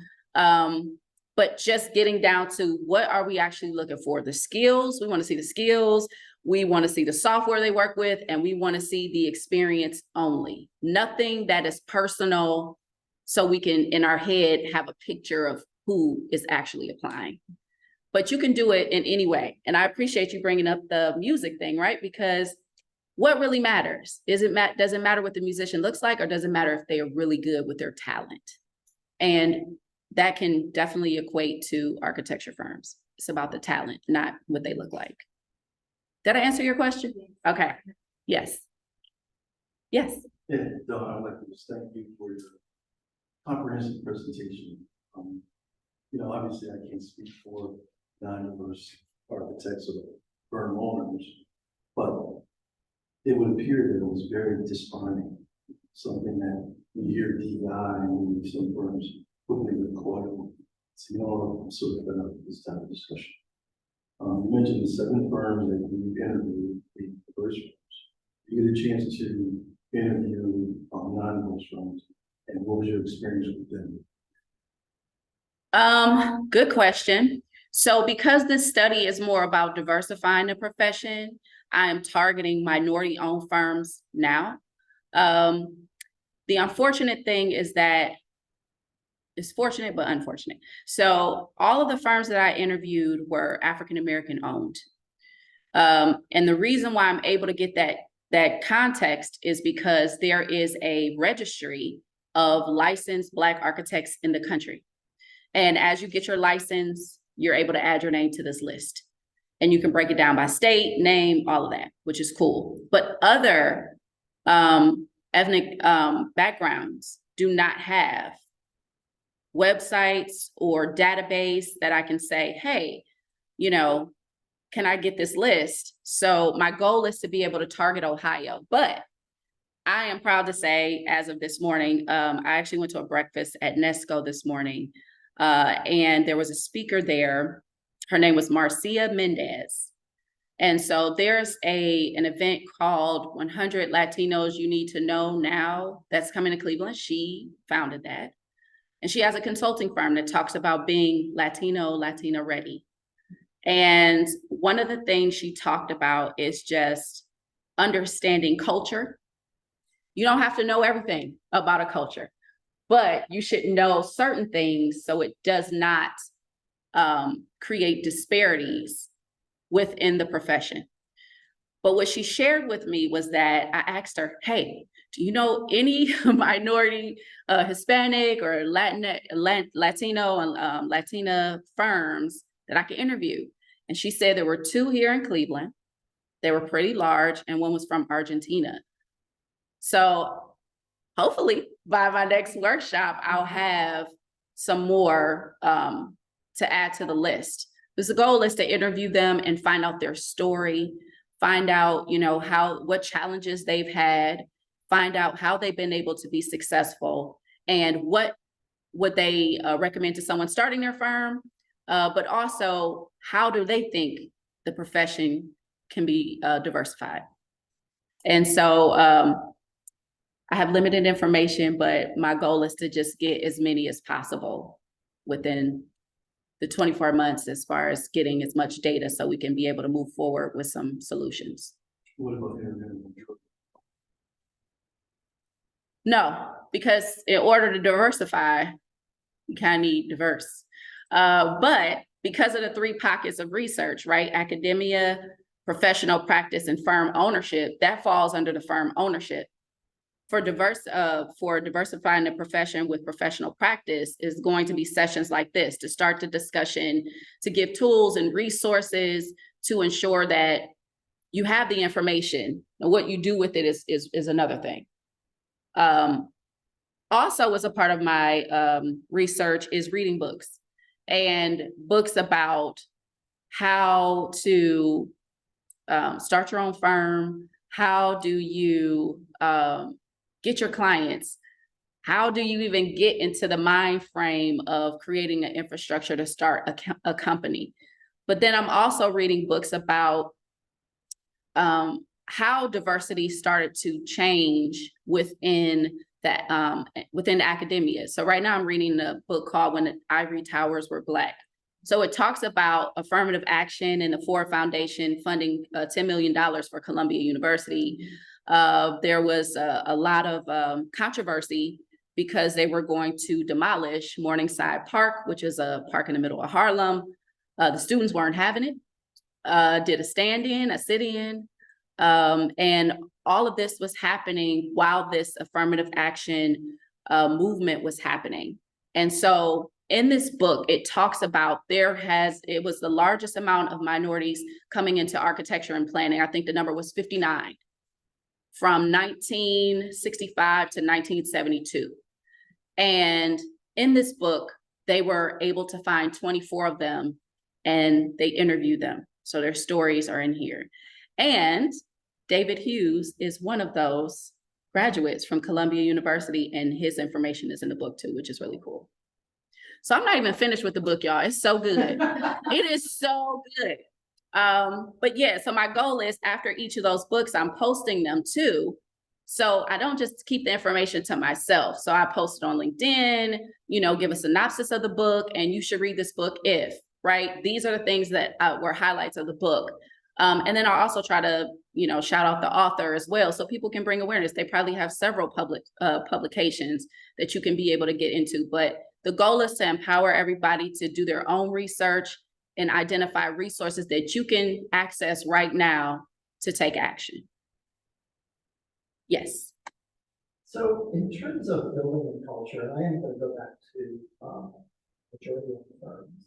but just getting down to what are we actually looking for? The skills, we want to see the skills, we want to see the software they work with, and we want to see the experience only. Nothing that is personal, so we can, in our head, have a picture of who is actually applying. But you can do it in any way. And I appreciate you bringing up the music thing, right? Because what really matters? Does it matter what the musician looks like, or does it matter if they are really good with their talent? And that can definitely equate to architecture firms. It's about the talent, not what they look like. Did I answer your question? Okay, yes. Yes, Yeah, Don, I'd like to just thank you for your comprehensive presentation. Obviously I can't speak for non-diverse architects or firm owners, but it would appear that it was very disappointing. Something that you hear DEI and some firms putting in the coil. So, I'm sort of fed up with this type of discussion. You mentioned the 7 firms that you interviewed, the diverse firms. You get a chance to interview non-diverse firms, and what was your experience with them? Good question. So because this study is more about diversifying the profession, I am targeting minority-owned firms now. The unfortunate thing is that it's fortunate, but unfortunate. So all of the firms that I interviewed were African-American owned. And the reason why I'm able to get that context is because there is a registry of licensed Black architects in the country. And as you get your license, you're able to add your name to this list. And you can break it down by state, name, all of that, which is cool. But other ethnic backgrounds do not have websites or database that I can say, hey, can I get this list? So my goal is to be able to target Ohio. But I am proud to say, as of this morning, I actually went to a breakfast at Nesco this morning. And there was a speaker there. Her name was Marcia Mendez. And so there's an event called 100 Latinos You Need to Know Now that's coming to Cleveland. She founded that. And she has a consulting firm that talks about being Latina ready. And one of the things she talked about is just understanding culture. You don't have to know everything about a culture, but you should know certain things so it does not create disparities within the profession. But what she shared with me was that I asked her, hey, do you know any minority, Hispanic or Latino and Latina firms that I could interview? And she said there were 2 here in Cleveland. They were pretty large, and one was from Argentina. So hopefully by my next workshop, I'll have some more to add to the list. Because the goal is to interview them and find out their story, find out, what challenges they've had, find out how they've been able to be successful, and what would they recommend to someone starting their firm, but also how do they think the profession can be diversified. And so I have limited information, but my goal is to just get as many as possible within the 24 months as far as getting as much data so we can be able to move forward with some solutions. What about interviewing? No, because in order to diversify, you kind of need diverse. But because of the 3 pockets of research, right? Academia, professional practice, and firm ownership, that falls under the firm ownership. For diversifying the profession with professional practice is going to be sessions like this to start the discussion, to give tools and resources to ensure that you have the information, and what you do with it is another thing. Also, as a part of my research is reading books, and books about how to start your own firm. How do you get your clients? How do you even get into the mind frame of creating an infrastructure to start a company? But then I'm also reading books about how diversity started to change within academia. So right now I'm reading a book called When the Ivory Towers Were Black. So it talks about affirmative action and the Ford Foundation funding $10 million for Columbia University. There was a lot of controversy because they were going to demolish Morningside Park, which is a park in the middle of Harlem. The students weren't having it, did a stand-in, a sit-in. And all of this was happening while this affirmative action movement was happening. And so in this book, it talks about it was the largest amount of minorities coming into architecture and planning. I think the number was 59 from 1965 to 1972. And in this book, they were able to find 24 of them and they interviewed them. So their stories are in here. And David Hughes is one of those graduates from Columbia University, and his information is in the book too, which is really cool. So I'm not even finished with the book, y'all. It's so good. It is so good. But yeah, so my goal is after each of those books, I'm posting them too. So I don't just keep the information to myself. So I post it on LinkedIn, give a synopsis of the book, and you should read this book if, right? These are the things that were highlights of the book. And then I'll also try to, shout out the author as well, so people can bring awareness. They probably have several publications that you can be able to get into, but the goal is to empower everybody to do their own research and identify resources that you can access right now to take action. Yes. So in terms of building a culture, and I am going to go back to majority of the firms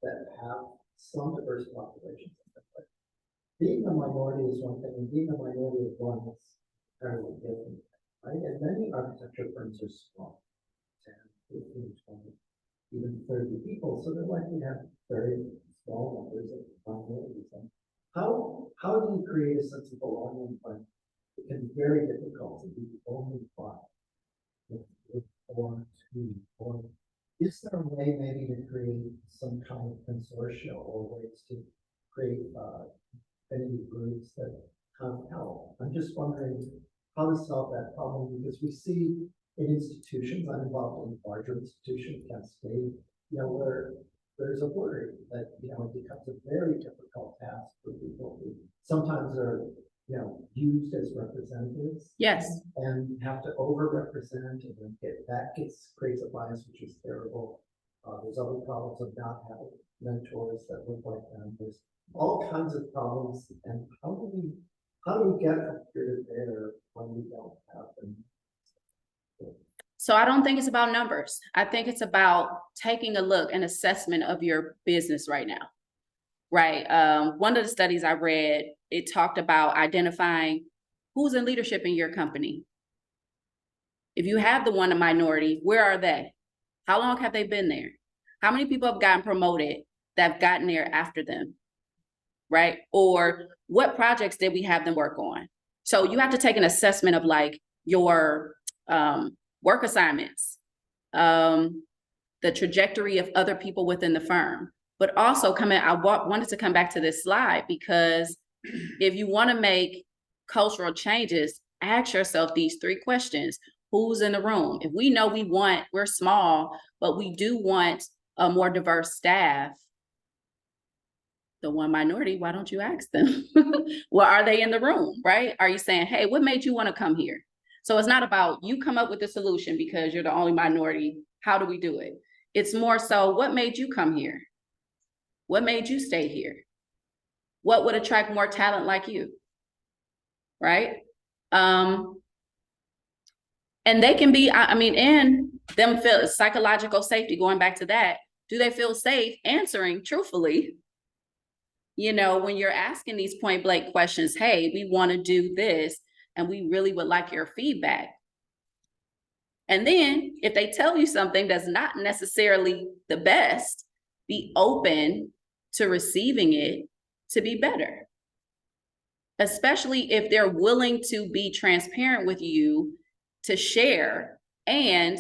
that have some diverse populations. Being a minority is one thing, and being a minority of one is entirely different, right? And many architecture firms are small, 10, 15, 20, even 30 people, so they're likely to have very small numbers of minorities. And how do you create a sense of belonging when it can be very difficult to be only one, or two, or is there a way maybe to create some kind of consortia or ways to create affinity groups that kind of help? I'm just wondering how to solve that problem, because we see in institutions, I'm involved in larger institutions, Cascade, where there's a worry that, it becomes a very difficult task for people who sometimes are, used as representatives. Yes. And have to over-represent, and then creates a bias, which is terrible. There's other problems of not having mentors that look like them. There's all kinds of problems, and how do we get up here there when we don't have them? So I don't think it's about numbers. I think it's about taking a look and assessment of your business right now, right? One of the studies I read, it talked about identifying who's in leadership in your company. If you have a minority, where are they? How long have they been there? How many people have gotten promoted that have gotten there after them, right? Or what projects did we have them work on? So you have to take an assessment of like your work assignments, the trajectory of other people within the firm, but also I wanted to come back to this slide because if you want to make cultural changes, ask yourself these 3 questions. Who's in the room? If we know we're small, but we do want a more diverse staff, the one minority, why don't you ask them? Well, are they in the room, right? Are you saying, hey, what made you want to come here? So it's not about you come up with the solution because you're the only minority. How do we do it? It's more so, what made you come here? What made you stay here? What would attract more talent like you? Right? And they can be, in them feel psychological safety, going back to that, do they feel safe answering truthfully? When you're asking these point blank questions, hey, we want to do this, and we really would like your feedback. And then if they tell you something that's not necessarily the best, be open to receiving it to be better. Especially if they're willing to be transparent with you, to share, and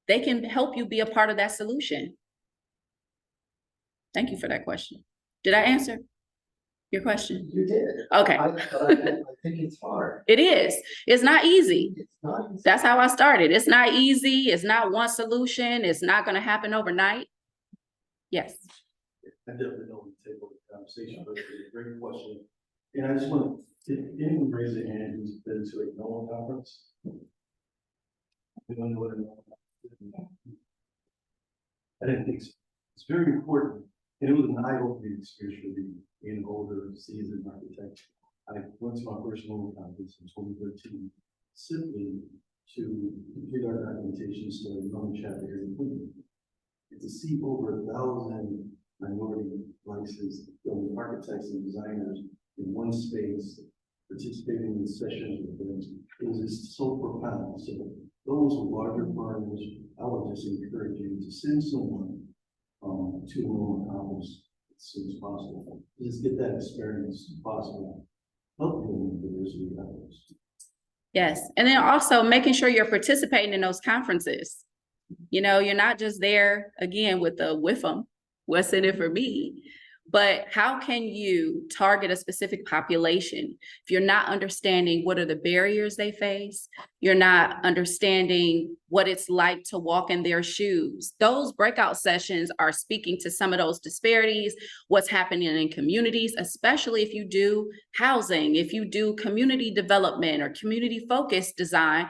they can help you be a part of that solution. Thank you for that question. Did I answer your question? You did. Okay. I think it's hard. It is. It's not easy. It's not easy. That's how I started. It's not easy. It's not one solution. It's not going to happen overnight. Yes. I definitely don't want to take over the conversation, but it's a great question. And I just want to, if anyone raise their hand who's been to a NOAA conference? We don't know what a NOAA conference is. I didn't think so. It's very important. And it was an eye-opening experience for me, being an older, seasoned architect. I went to my first loan conference in 2013, simply to complete our documentation study on chapter here in Cleveland. And to see over 1,000 minority licensed building architects and designers in one space, participating in sessions with them, it was just so profound. So those with larger firms, I would just encourage you to send someone to a loan conference as soon as possible. Just get that experience if possible. Help them with diversity efforts. Yes, and then also making sure you're participating in those conferences. You know, you're not just there again with the them, what's in it for me, but how can you target a specific population if you're not understanding what are the barriers they face, you're not understanding what it's like to walk in their shoes. Those breakout sessions are speaking to some of those disparities, what's happening in communities, especially if you do housing, if you do community development or community focused design.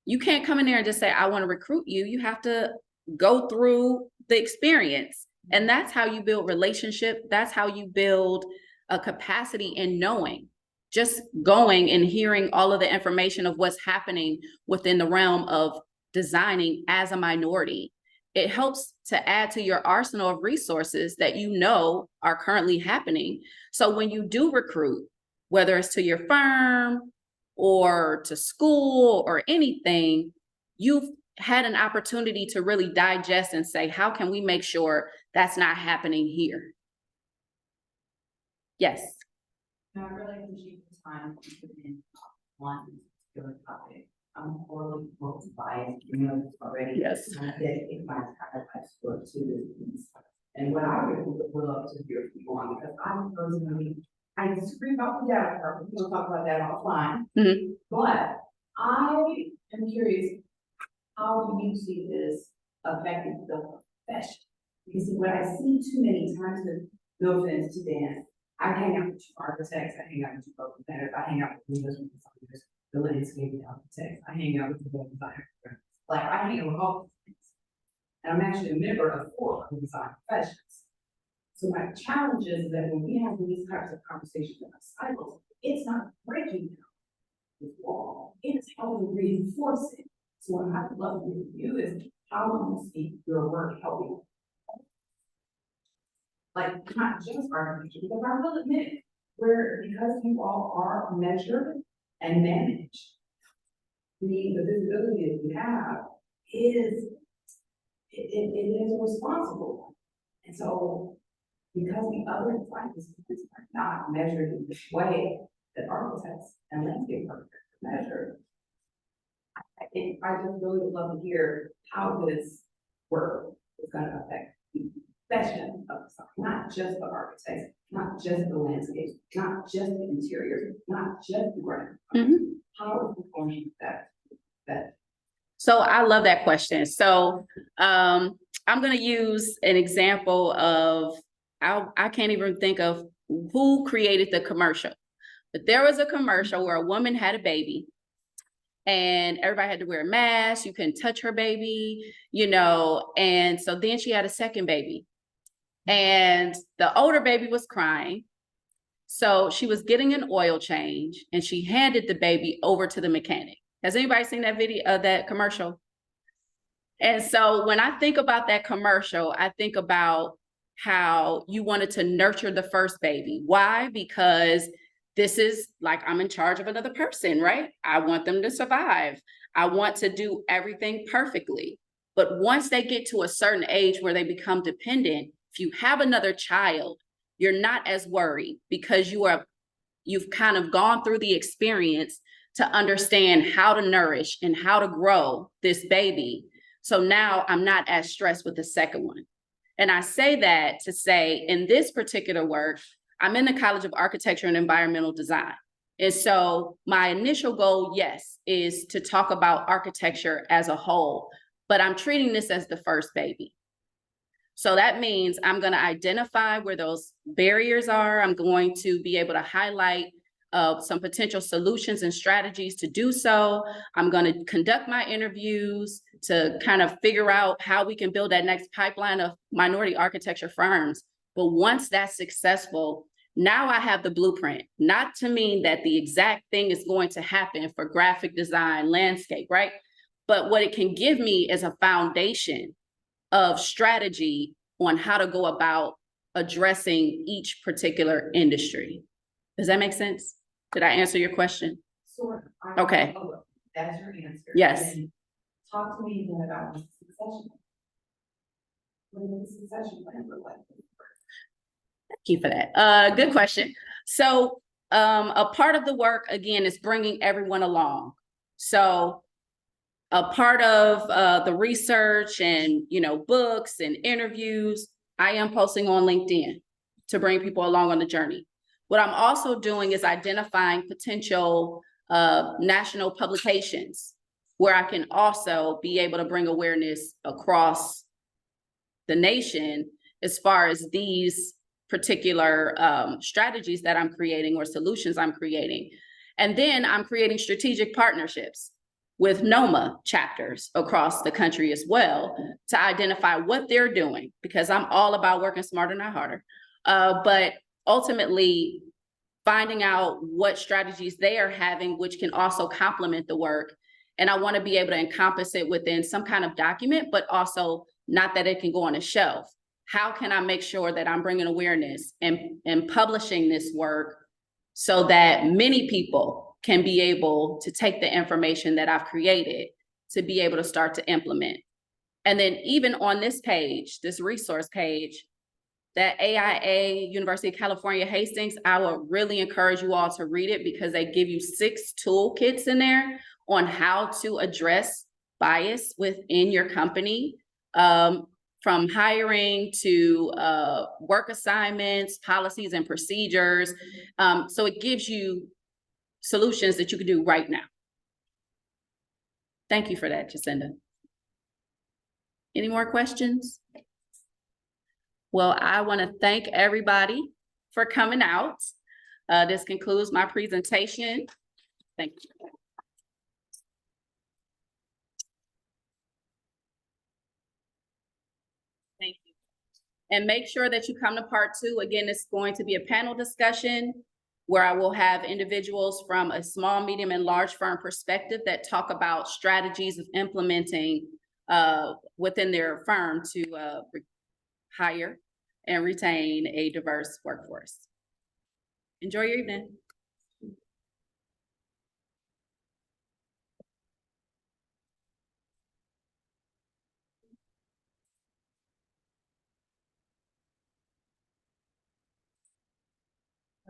You can't come in there and just say, I want to recruit you. You have to go through the experience. And that's how you build relationship. That's how you build a capacity in knowing, just going and hearing all of the information of what's happening within the realm of designing as a minority. It helps to add to your arsenal of resources that you know are currently happening. So when you do recruit, whether it's to your firm or to school or anything, you've had an opportunity to really digest and say, how can we make sure that's not happening here? Yes. I really appreciate the time you put in on this particular topic. I'm horribly biased, you know, this already. Yes. I dedicate my entire life's work to this piece. And what I really would love to hear people on, because I'm personally, I disagree about the data part, we'll talk about that offline. Mhm. But I am curious, how do you see this affecting the profession? Because what I see too many times, with no offense to Dan, I hang out with two architects, I hang out with two broken designers, I hang out with investment designers, the landscaping architects, I hang out with the web designers. Like, I hang out with all these things. And I'm actually a member of 4 of the design professions. So my challenge is that when we have these types of conversations in our silos, it's not breaking down the wall, it's helping reinforce it. So what I'd love to hear from you is, how do you see your work helping? Like, not just architecture, because I will admit, because you all are measured and managed, the visibility that you have is, it is a responsible one. And so, because the other design disciplines are not measured in this way that architects and landscape architects are measured, I just really would love to hear how this work is going to affect the profession of design, not just the architects, not just the landscapes, not just the interiors, not just the ground. Mhm. How is it going to affect that? So I love that question. So I'm going to use an example of, I can't even think of who created the commercial, but there was a commercial where a woman had a baby and everybody had to wear a mask. You couldn't touch her baby, you know, and so then she had a second baby and the older baby was crying. So she was getting an oil change and she handed the baby over to the mechanic. Has anybody seen that video, that commercial? And so when I think about that commercial, I think about how you wanted to nurture the first baby. Why? Because this is like, I'm in charge of another person, right? I want them to survive. I want to do everything perfectly. But once they get to a certain age where they become dependent, if you have another child, you're not as worried because you've kind of gone through the experience to understand how to nourish and how to grow this baby. So now I'm not as stressed with the second one. And I say that to say, in this particular work, I'm in the College of Architecture and Environmental Design. And so my initial goal, yes, is to talk about architecture as a whole, but I'm treating this as the first baby. So that means I'm going to identify where those barriers are. I'm going to be able to highlight some potential solutions and strategies to do so. I'm going to conduct my interviews to kind of figure out how we can build that next pipeline of minority architecture firms. But once that's successful, Now I have the blueprint, not to mean that the exact thing is going to happen for graphic design, landscape, right? But what it can give me is a foundation of strategy on how to go about addressing each particular industry. Does that make sense? Did I answer your question? Sort of. Okay. That's your answer. Yes. And talk to me then about the succession. What does the succession plan look like? Thank you for that. Good question. So a part of the work, again, is bringing everyone along. So a part of the research and, books and interviews, I am posting on LinkedIn to bring people along on the journey. What I'm also doing is identifying potential national publications where I can also be able to bring awareness across the nation as far as these particular strategies that I'm creating or solutions I'm creating. And then I'm creating strategic partnerships with NOMA chapters across the country as well to identify what they're doing, because I'm all about working smarter, not harder. But ultimately finding out what strategies they are having, which can also complement the work. And I want to be able to encompass it within some kind of document, but also not that it can go on a shelf. How can I make sure that I'm bringing awareness and publishing this work so that many people can be able to take the information that I've created to be able to start to implement. And then even on this page, this resource page, that AIA, University of California, Hastings, I would really encourage you all to read it because they give you 6 toolkits in there on how to address bias within your company, from hiring to work assignments, policies and procedures. So it gives you solutions that you can do right now. Thank you for that, Jacinda. Any more questions? Well, I want to thank everybody for coming out. This concludes my presentation. Thank you. Thank you. And make sure that you come to part 2. Again, it's going to be a panel discussion where I will have individuals from a small, medium, and large firm perspective that talk about strategies of implementing within their firm to hire and retain a diverse workforce. Enjoy your evening.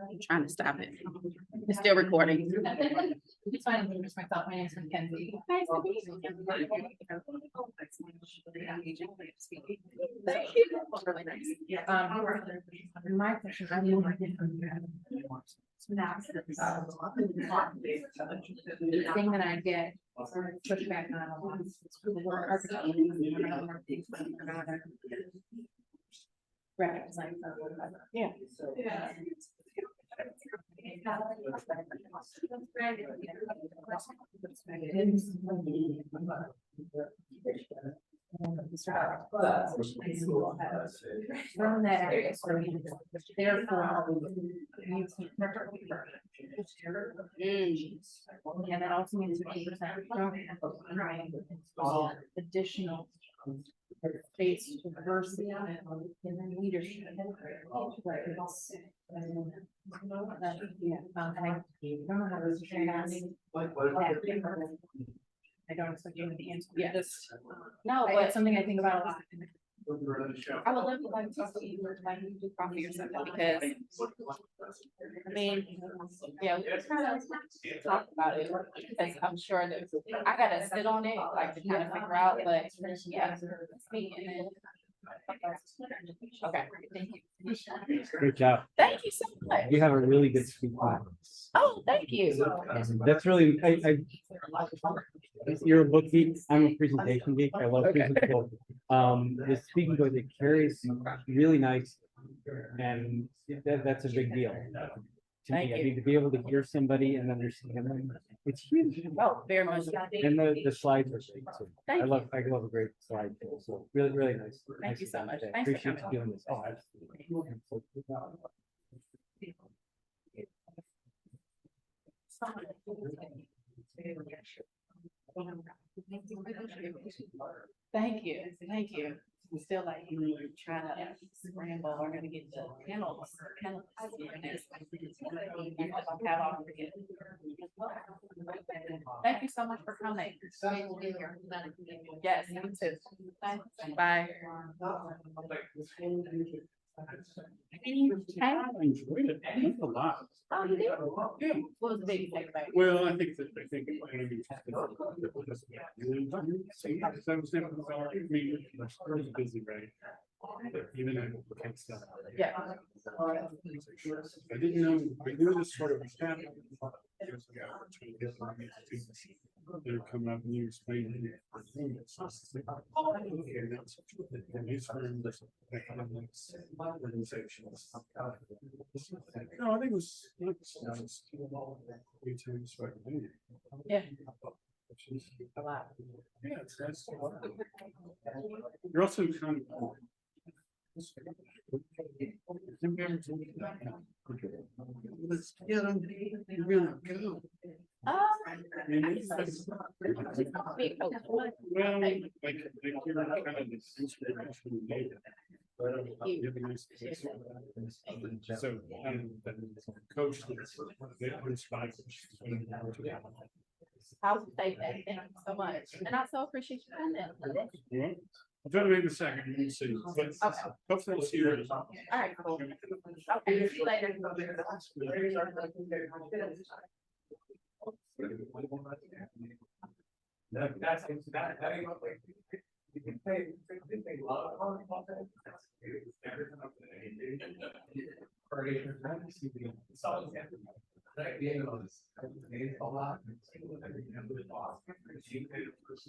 I'm trying to stop it. It's still recording. It's fine, I'm just myself. My name is Mackenzie. Nice to meet you. Thank you. Really nice. My question, I mean, the thing that I get pushback on a lot is the word architecture. Graphic design. Yeah. From that area, so therefore, you and that also means 50% additional space to diversity in leadership. I don't expect you to the answer. Yes. No, but it's something I think about a lot. I would love to like talk to you like you do coffee or something because I mean, yeah, we just kind of talk about it because I'm sure that I gotta sit on it like to kind of figure out, but yeah, it's me and then. Okay, thank you. Great job. Thank you so much. You have a really good speaking. Oh, thank you. That's really, you're a book geek, I'm a presentation geek, I love presentations. The speaking goes, it carries really nice, and that's a big deal. To me, I mean, to be able to hear somebody and understand them, it's huge. Oh, very much. And the slides are great too. Thank I love a great slide too, so really, really nice. Thank you so much. I Thanks for appreciate you coming. doing this. Oh, absolutely. Thank you. We still like trying to scramble, we're gonna get the panels. Thank you so much for coming. Yes, you too. Thanks. Bye. I enjoyed it. I learned a lot. Oh, you did? Yeah. What was the biggest thing about it? Well, I think that, I was never, I mean, I was busy, right? Even though I can't stop. Yeah. I didn't know, I knew this sort of was happening. Years ago, between different institutes that are coming up and you explain to me. And these firms, economics, organizations. No, I think it was. Yeah. A lot. Yeah, it's. You're also kind of. Let's get them, you're gonna go. Oh. Well, like you're kind of this inspirational data. You have a nice place. So, coach. I would say that, thank you so much, and I so appreciate you doing that. I'll try to make a second, you see, but hopefully I'll see you. All right, cool. Okay, see you later. You can pay, they love. Right, you know, it's a lot.